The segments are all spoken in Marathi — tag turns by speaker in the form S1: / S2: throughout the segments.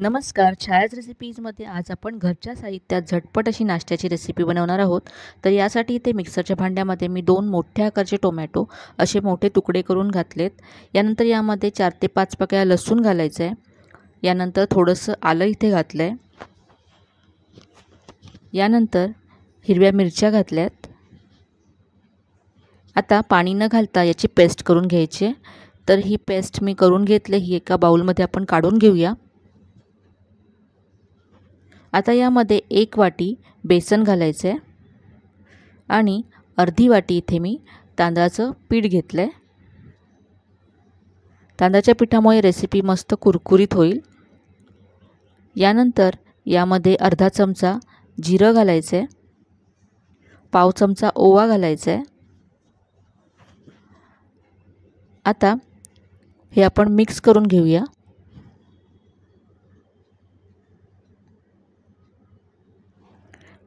S1: नमस्कार, छायाच रेसिपीजमध्ये आज आपण घरच्या साहित्यात झटपट अशी नाश्त्याची रेसिपी बनवणार आहोत। तर यासाठी इथे मिक्सरच्या भांड्यामध्ये मी 2 मोठ्या आकारचे टोमॅटो असे मोठे तुकडे करून घातलेत। यानंतर यामध्ये 4 ते 5 पाकळ्या लसूण घालायचं आहे। यानंतर थोडंसं आलं इथे घातलं आहे। यानंतर हिरव्या मिरच्या घातल्यात। आता पाणी न घालता याची पेस्ट करून घ्यायची आहे। तर ही पेस्ट मी करून घेतली, ही एका बाउलमध्ये आपण काढून घेऊया। आता यामध्ये 1 वाटी बेसन घालायचं आहे आणि अर्धी वाटी इथे मी तांदळाचं पीठ घेतलं आहे। तांदळाच्या पिठामुळे रेसिपी मस्त कुरकुरीत होईल। यानंतर यामध्ये अर्धा चमचा जिरं घालायचं आहे, पाव चमचा ओवा घालायचा आहे। आता हे आपण मिक्स करून घेऊया।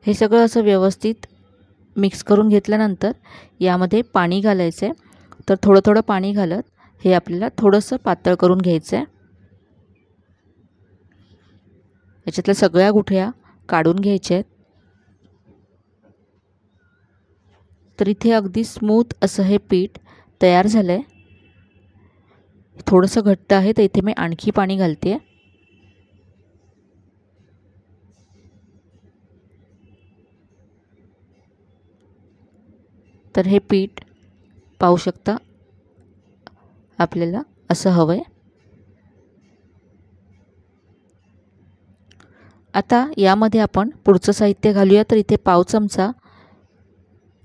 S1: हे सगळं असं व्यवस्थित मिक्स करून घेतल्यानंतर यामध्ये पाणी घालायचं आहे। तर थोडं थोडं पाणी घालत हे आपल्याला थोडंसं पातळ करून घ्यायचं आहे। याच्यातल्या सगळ्या गुठळ्या काढून घ्यायच्या आहेत। तर इथे अगदी स्मूथ असं हे पीठ तयार झालं आहे। थोडंसं घट्ट आहे, तर इथे मी आणखी पाणी घालते। तर हे पीठ पाहू शकता, आपल्याला असं हवं आहे। आता यामध्ये आपण पुढचं साहित्य घालूया। तर इथे पाव चमचा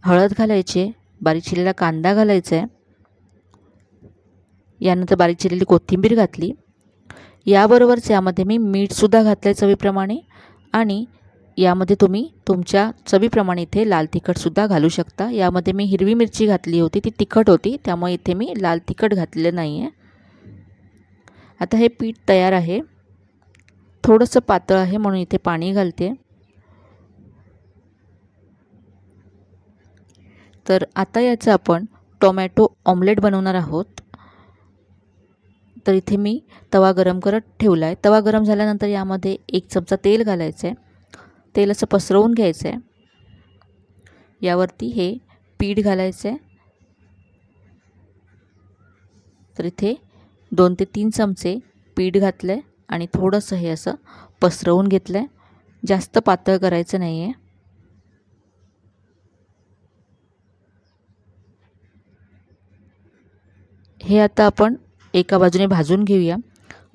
S1: हळद घालायची, बारीक चिरलेला कांदा घालायचा आहे। यानंतर बारीक चिरलेली कोथिंबीर घातली। याबरोबरच यामध्ये मी मीठसुद्धा घातलं आहे चवीप्रमाणे, आणि यामध्ये तुम्ही तुमच्या चवीप्रमाणे इथे लाल तिखटसुद्धा घालू शकता। यामध्ये मी हिरवी मिरची घातली होती, ती तिखट होती, त्यामुळे इथे मी लाल तिखट घातलेलं नाही आहे। आता हे पीठ तयार आहे, थोडंसं पातळ आहे म्हणून इथे पाणी घालते। तर आता याचं आपण टोमॅटो ऑमलेट बनवणार आहोत। तर इथे मी तवा गरम करत ठेवला आहे। तवा गरम झाल्यानंतर यामध्ये 1 चमचा तेल घालायचं आहे। तेल असं पसरवून घ्यायचं आहे। यावरती हे पीठ घालायचं आहे। तर इथे 2 ते 3 चमचे पीठ घातलं आहे आणि थोडंसं हे असं पसरवून घेतलं आहे। जास्त पातळ करायचं नाही आहे। हे आता आपण एका बाजूने भाजून घेऊया।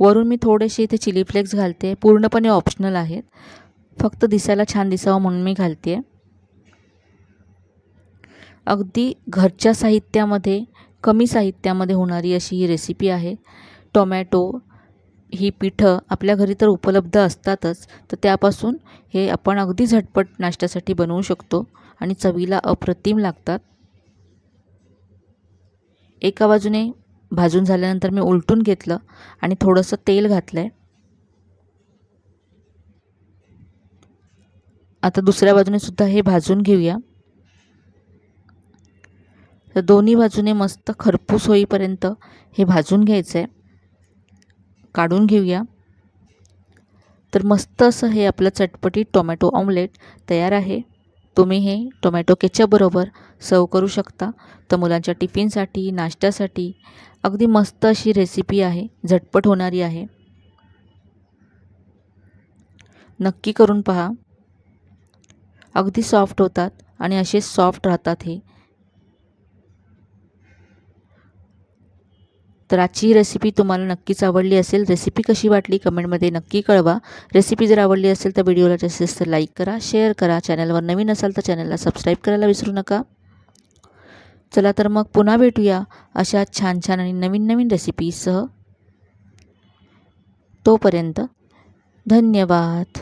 S1: वरून मी थोडेसे इथे चिली फ्लेक्स घालते, पूर्णपणे ऑप्शनल आहेत, फक्त दिसायला छान दिसावं म्हणून मी घालते। अगदी घरच्या साहित्यामध्ये, कमी साहित्यामध्ये होणारी अशी ही रेसिपी आहे। टोमॅटो ही पिठं आपल्या घरी तर उपलब्ध असतातच, तर त्यापासून हे आपण अगदी झटपट नाश्त्यासाठी बनवू शकतो आणि चवीला अप्रतिम लागतात। एका बाजूने भाजून झाल्यानंतर मी उलटून घेतलं आणि थोडंसं तेल घातलं आहे। आता दुसऱ्या बाजूने सुद्धा हे भाजून घेऊया। तर दोन्ही बाजूने मस्त खरपूस होईपर्यंत हे भाजून घ्यायचं आहे। काढून घेऊया। तर मस्त असं हे आपलं चटपटीत टोमॅटो ऑमलेट तयार आहे। तुम्ही हे टोमॅटो केचपबरोबर सर्व करू शकता। तर मुलांच्या टिफिनसाठी, नाश्त्यासाठी अगदी मस्त अशी रेसिपी आहे, झटपट होणारी आहे। नक्की करून पहा, अगदी सॉफ्ट होतात आणि असे सॉफ्ट राहतात हे। तर आजची रेसिपी तुम्हाला नक्कीच आवडली असेल। रेसिपी कशी वाटली कमेंटमध्ये नक्की कळवा। रेसिपी जर आवडली असेल तर व्हिडिओला जास्तीत जास्त लाईक करा, शेअर करा। चॅनलवर नवीन असाल तर चॅनलला सबस्क्राईब करायला विसरू नका। चला तर मग पुन्हा भेटूया अशा छान छान आणि नवीन नवीन रेसिपीसह। तोपर्यंत धन्यवाद।